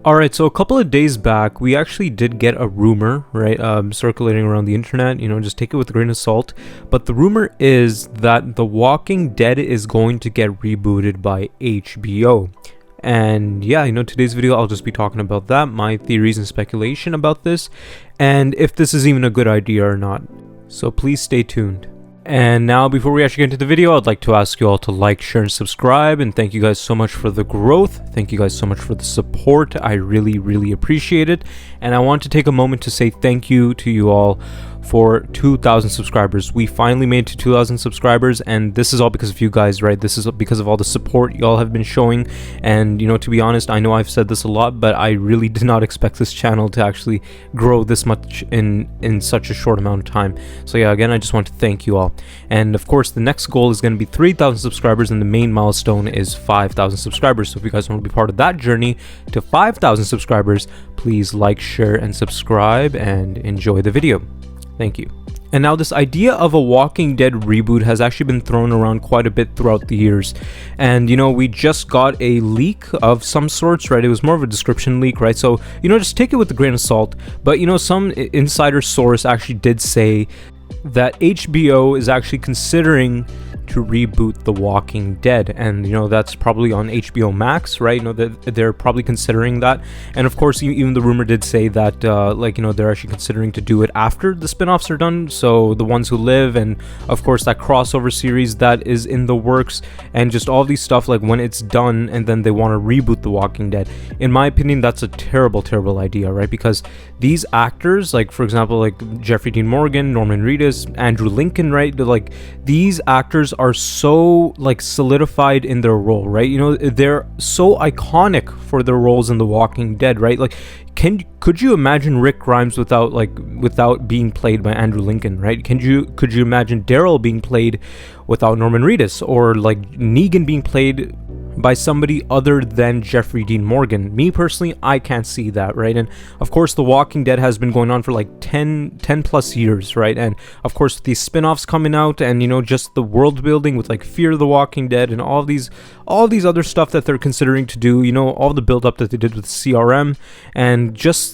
Alright, so a couple of days back, we actually did get a rumor, right, circulating around the internet, just take it with a grain of salt, but the rumor is that The Walking Dead is going to get rebooted by HBO. And yeah, today's video I'll just be talking about that, my theories and speculation about this, and if this is even a good idea or not. So please stay tuned. And now, before we actually get into the video, I'd like to ask you all to like, share, and subscribe, and thank you guys so much for the growth. Thank you guys so much for the support. I really appreciate it. And I want to take a moment to say thank you to you all for 2,000 subscribers. We finally made it to 2,000 subscribers, and this is all because of you guys, right? This is because of all the support y'all have been showing. And to be honest, I know I've said this a lot, but I really did not expect this channel to actually grow this much in such a short amount of time. So yeah, again, I just want to thank you all. And of course, the next goal is going to be 3,000 subscribers, and the main milestone is 5,000 subscribers. So if you guys want to be part of that journey to 5,000 subscribers, please like, share, and subscribe, and enjoy the video. Thank you. And now this idea of a Walking Dead reboot has actually been thrown around quite a bit throughout the years. And we just got a leak of some sorts, right? It was more of a description leak, right? So, just take it with a grain of salt. But, some insider source actually did say that HBO is actually considering to reboot The Walking Dead, and that's probably on HBO Max, right? They're probably considering that. And of course, even the rumor did say that they're actually considering to do it after the spin-offs are done, so The Ones Who Live, and of course that crossover series that is in the works, and just all these stuff, like when it's done and then they want to reboot The Walking Dead. In my opinion, that's a terrible idea, right? Because these actors, like for example, like Jeffrey Dean Morgan, Norman Reedus, Andrew Lincoln, right? Like these actors are so solidified in their role, right? They're so iconic for their roles in The Walking Dead, right? Like could you imagine Rick Grimes without being played by Andrew Lincoln, right? Could you imagine Daryl being played without Norman Reedus, or like Negan being played by somebody other than Jeffrey Dean Morgan? Me personally, I can't see that, right? And of course, The Walking Dead has been going on for like 10 plus years, right? And of course, these spin-offs coming out, and just the world building with like Fear the Walking Dead and all these other stuff that they're considering to do, all the build up that they did with CRM, and just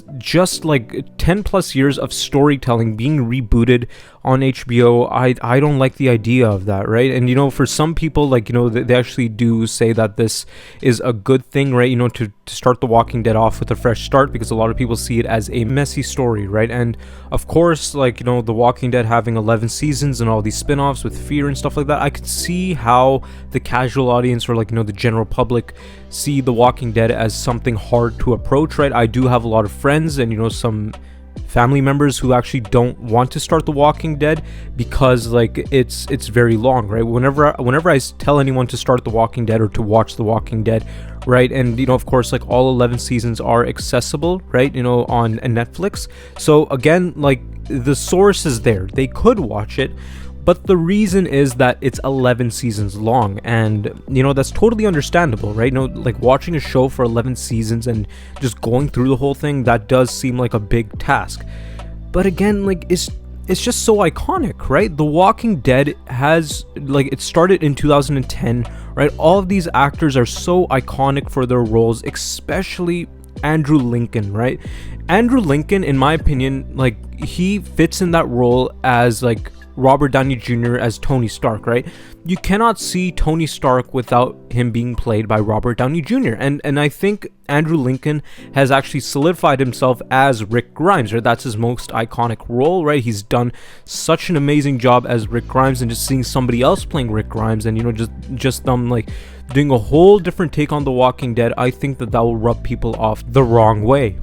like 10 plus years of storytelling being rebooted on HBO. I don't like the idea of that, right? And for some people, they actually do say that this is a good thing, right? To start The Walking Dead off with a fresh start, because a lot of people see it as a messy story, right? And of course, The Walking Dead having 11 seasons and all these spin-offs with Fear and stuff like that, I could see how the casual audience, or the general public, see The Walking Dead as something hard to approach, right? I do have a lot of friends and some family members who actually don't want to start The Walking Dead because it's very long, right? Whenever I tell anyone to start The Walking Dead or to watch The Walking Dead, right, and of course all 11 seasons are accessible, right, on Netflix. So again, the source is there, they could watch it. But the reason is that it's 11 seasons long, and that's totally understandable, right? Watching a show for 11 seasons and just going through the whole thing, that does seem like a big task. But again, it's just so iconic, right? The Walking Dead has it started in 2010, right? All of these actors are so iconic for their roles, especially Andrew Lincoln, right? Andrew Lincoln, in my opinion, he fits in that role as Robert Downey Jr. as Tony Stark, right? You cannot see Tony Stark without him being played by Robert Downey Jr. And I think Andrew Lincoln has actually solidified himself as Rick Grimes, right? That's his most iconic role, right? He's done such an amazing job as Rick Grimes, and just seeing somebody else playing Rick Grimes, and just them doing a whole different take on The Walking Dead, I think that will rub people off the wrong way.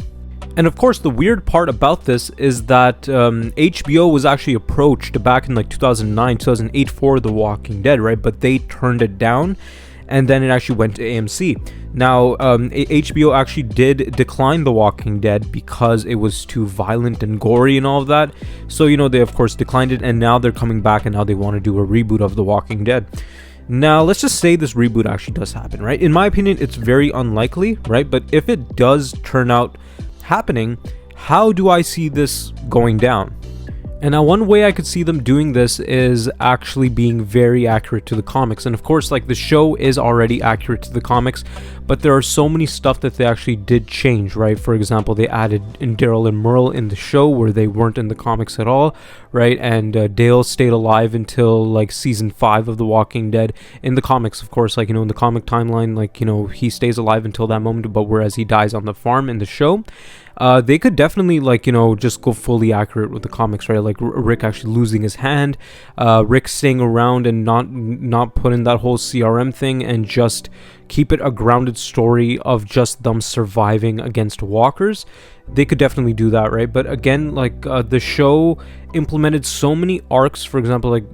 And of course, the weird part about this is that HBO was actually approached back in 2009, 2008 for The Walking Dead, right? But they turned it down, and then it actually went to AMC. Now, HBO actually did decline The Walking Dead because it was too violent and gory and all of that. So, they of course declined it, and now they're coming back, and now they want to do a reboot of The Walking Dead. Now, let's just say this reboot actually does happen, right? In my opinion, it's very unlikely, right? But if it does turn out happening, how do I see this going down? And now one way I could see them doing this is actually being very accurate to the comics. And of course, like, the show is already accurate to the comics, but there are so many stuff that they actually did change, right? For example, they added in Daryl and Merle in the show where they weren't in the comics at all, right? And Dale stayed alive until like season 5 of The Walking Dead. In the comics, of course, like, in the comic timeline, like, he stays alive until that moment, but whereas he dies on the farm in the show. They could definitely, like, just go fully accurate with the comics, right? Like Rick actually losing his hand, Rick staying around and not put in that whole CRM thing, and just keep it a grounded story of just them surviving against walkers. They could definitely do that, right? But again, like, the show implemented so many arcs. For example, like,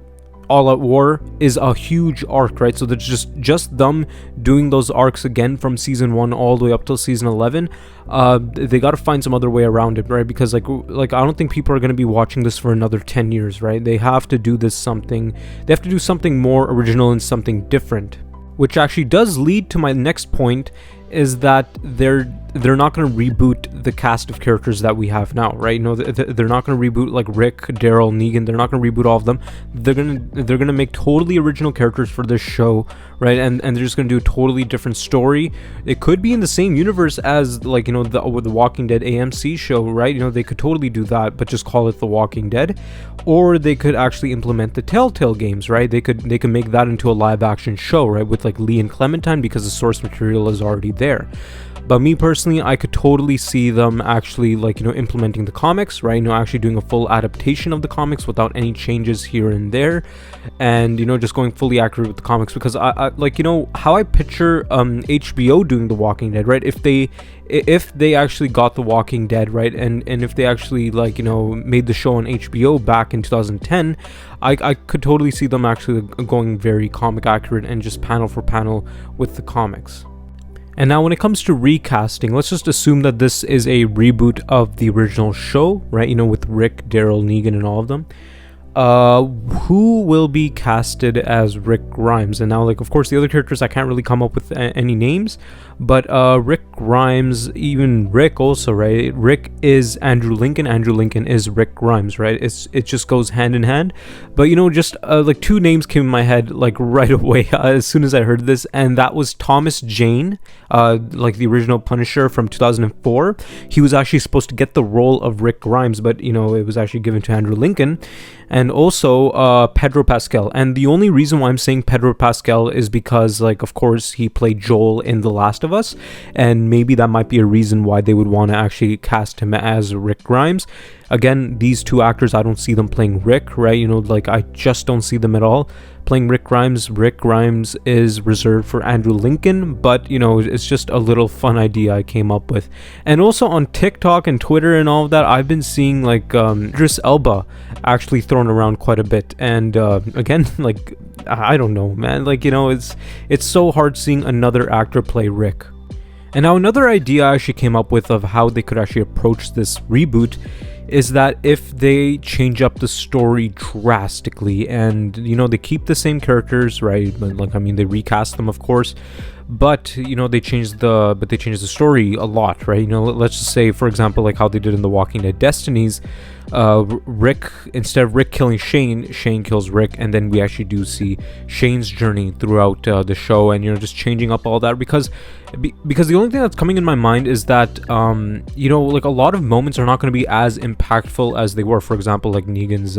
All Out War is a huge arc, right? So there's just them doing those arcs again from season 1 all the way up till season 11. They got to find some other way around it, right? Because like I don't think people are going to be watching this for another 10 years, right? They have to do something more original and something different, which actually does lead to my next point, is that they're not going to reboot the cast of characters that we have now, right? They're not going to reboot like Rick, Daryl, Negan. They're not going to reboot all of them. They're gonna make totally original characters for this show, right? And they're just going to do a totally different story. It could be in the same universe as, like, the Walking Dead AMC show, right? They could totally do that, but just call it The Walking Dead. Or they could actually implement the Telltale games, right? They could make that into a live action show, right? With like Lee and Clementine, because the source material is already there. But me personally, I could totally see them actually, like, implementing the comics, right? Actually doing a full adaptation of the comics without any changes here and there, and just going fully accurate with the comics. Because I like, how I picture HBO doing The Walking Dead, right? If they actually got The Walking Dead, right, and if they actually, like, made the show on HBO back in 2010, I could totally see them actually going very comic accurate and just panel for panel with the comics. And now when it comes to recasting, let's just assume that this is a reboot of the original show, right? With Rick, Daryl, Negan, and all of them. Who will be casted as Rick Grimes? And now, like, of course, the other characters, I can't really come up with any names, but Rick Grimes, even Rick also, right? Rick is Andrew Lincoln is Rick Grimes, right? It just goes hand in hand. But just like, 2 names came in my head, like, right away as soon as I heard this, and that was Thomas Jane, like the original Punisher from 2004. He was actually supposed to get the role of Rick Grimes, but it was actually given to Andrew Lincoln. And also Pedro Pascal. And the only reason why I'm saying Pedro Pascal is because, like, of course, he played Joel in The Last of Us, and maybe that might be a reason why they would want to actually cast him as Rick Grimes. Again, these 2 actors, I don't see them playing Rick, right? Like, I just don't see them at all playing Rick Grimes. Rick Grimes is reserved for Andrew Lincoln, but it's just a little fun idea I came up with. And also on TikTok and Twitter and all of that, I've been seeing, like, Idris Elba actually thrown around quite a bit. And again, like, I don't know, man, like, it's so hard seeing another actor play Rick. And now another idea I actually came up with of how they could actually approach this reboot is that if they change up the story drastically, and they keep the same characters, right? But, like, I mean, they recast them, of course, but they change the story a lot, right? Let's just say, for example, like how they did in The Walking Dead Destinies, Rick, instead of Rick killing Shane kills Rick, and then we actually do see Shane's journey throughout the show, and just changing up all that, because the only thing that's coming in my mind is that like, a lot of moments are not going to be as impactful as they were. For example, like Negan's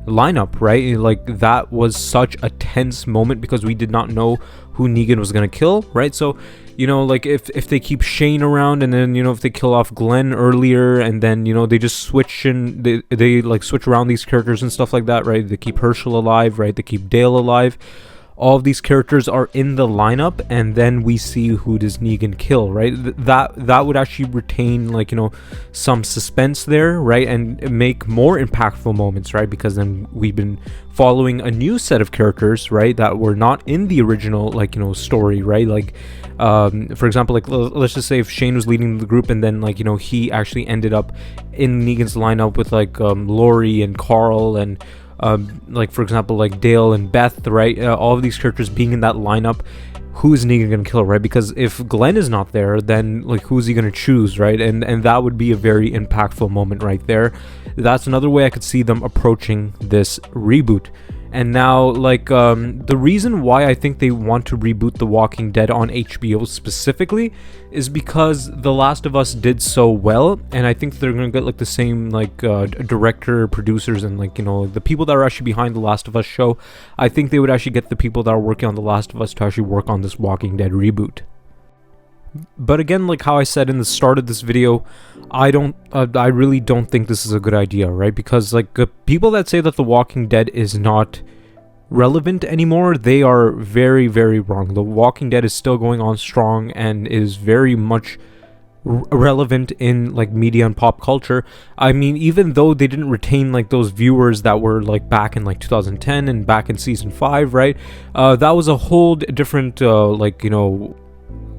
lineup, right? Like, that was such a tense moment because we did not know who Negan was going to kill, right? So like, if they keep Shane around, and then if they kill off Glenn earlier, and then they just switch, and they like switch around these characters and stuff like that, right? They keep Herschel alive, right? They keep Dale alive. All of these characters are in the lineup, and then we see who does Negan kill, right? That would actually retain, like, some suspense there, right? And make more impactful moments, right? Because then we've been following a new set of characters, right, that were not in the original, like, story, right? Like, for example, like, let's just say if Shane was leading the group, and then, like, he actually ended up in Negan's lineup with, like, Lori and Carl, and like, for example, like Dale and Beth, right? All of these characters being in that lineup, who is Negan gonna kill, right? Because if Glenn is not there, then like who's he gonna choose, right? And that would be a very impactful moment right there. That's another way I could see them approaching this reboot. And now, like, the reason why I think they want to reboot The Walking Dead on HBO specifically is because The Last of Us did so well, and I think they're gonna get like the same like director, producers, and like, you know, the people that are actually behind The Last of Us show. I think they would actually get the people that are working on The Last of Us to actually work on this Walking Dead reboot. But again, like how I said in the start of this video, I really don't think this is a good idea, right? Because like people that say that The Walking Dead is not relevant anymore, they are very, very wrong. The Walking Dead is still going on strong and is very much relevant in like media and pop culture. I mean, even though they didn't retain like those viewers that were like back in like 2010 and back in season 5, right? That was a whole different like, you know,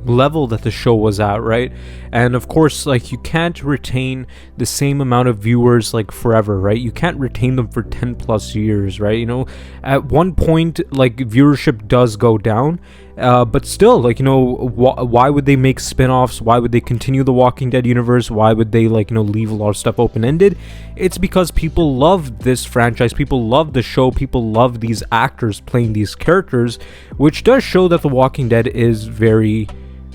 level that the show was at, right? And of course, like, you can't retain the same amount of viewers like forever, right? You can't retain them for 10 plus years, right? You know, at one point, like, viewership does go down, but still, like, you know, why would they make spin-offs? Why would they continue the Walking Dead universe? Why would they, like, you know, leave a lot of stuff open-ended? It's because people love this franchise, people love the show, people love these actors playing these characters, which does show that the Walking Dead is very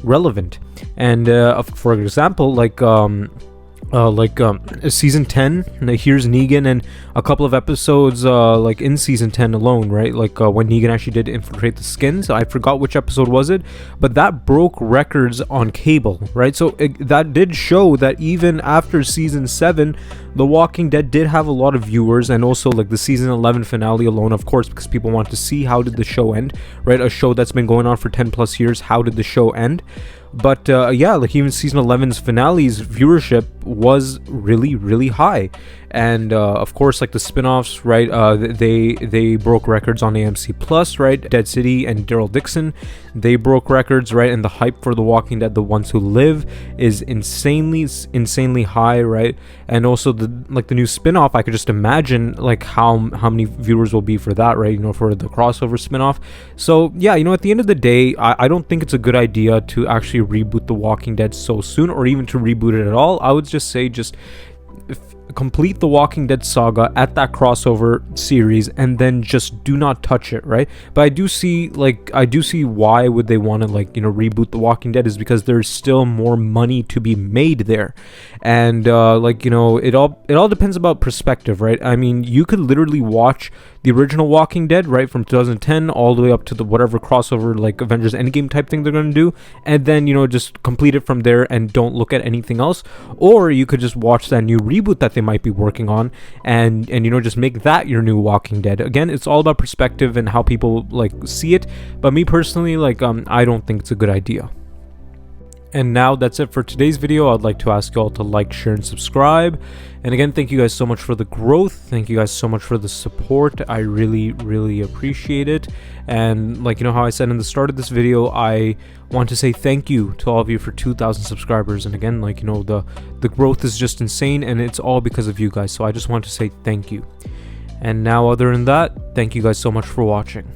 relevant. And for example, like season 10, here's Negan, and a couple of episodes like in season 10 alone, right? Like when Negan actually did infiltrate the skins. I forgot which episode was it, but that broke records on cable, right? So that did show that even after season 7, The Walking Dead did have a lot of viewers. And also like the season 11 finale alone, of course, because people want to see how did the show end, right? A show that's been going on for 10 plus years, how did the show end? But yeah, like even season 11's finale's viewership was really, really high. And of course, like the spin-offs, right? They broke records on AMC Plus, right? Dead City and Daryl Dixon, they broke records, right? And the hype for The Walking Dead, The Ones Who Live, is insanely high, right? And also the new spin-off, I could just imagine like how many viewers will be for that, right? You know, for the crossover spin-off. So yeah, you know, at the end of the day, I don't think it's a good idea to actually reboot The Walking Dead so soon, or even to reboot it at all. I would just say complete the Walking Dead saga at that crossover series, and then just do not touch it, right? But I do see why would they want to, like, you know, reboot The Walking Dead, is because there's still more money to be made there. And like, you know, it all depends about perspective, right? I mean, you could literally watch the original Walking Dead, right, from 2010 all the way up to the whatever crossover like Avengers Endgame type thing they're going to do, and then, you know, just complete it from there and don't look at anything else. Or you could just watch that new reboot that they might be working on, and you know, just make that your new Walking Dead. Again, it's all about perspective and how people like see it, but me personally, like, I don't think it's a good idea. And now that's it for today's video. I'd like to ask you all to like, share, and subscribe. And again, thank you guys so much for the growth. Thank you guys so much for the support. I really, really appreciate it. And like, you know how I said in the start of this video, I want to say thank you to all of you for 2,000 subscribers. And again, like, you know, the growth is just insane, and it's all because of you guys. So I just want to say thank you. And now, other than that, thank you guys so much for watching.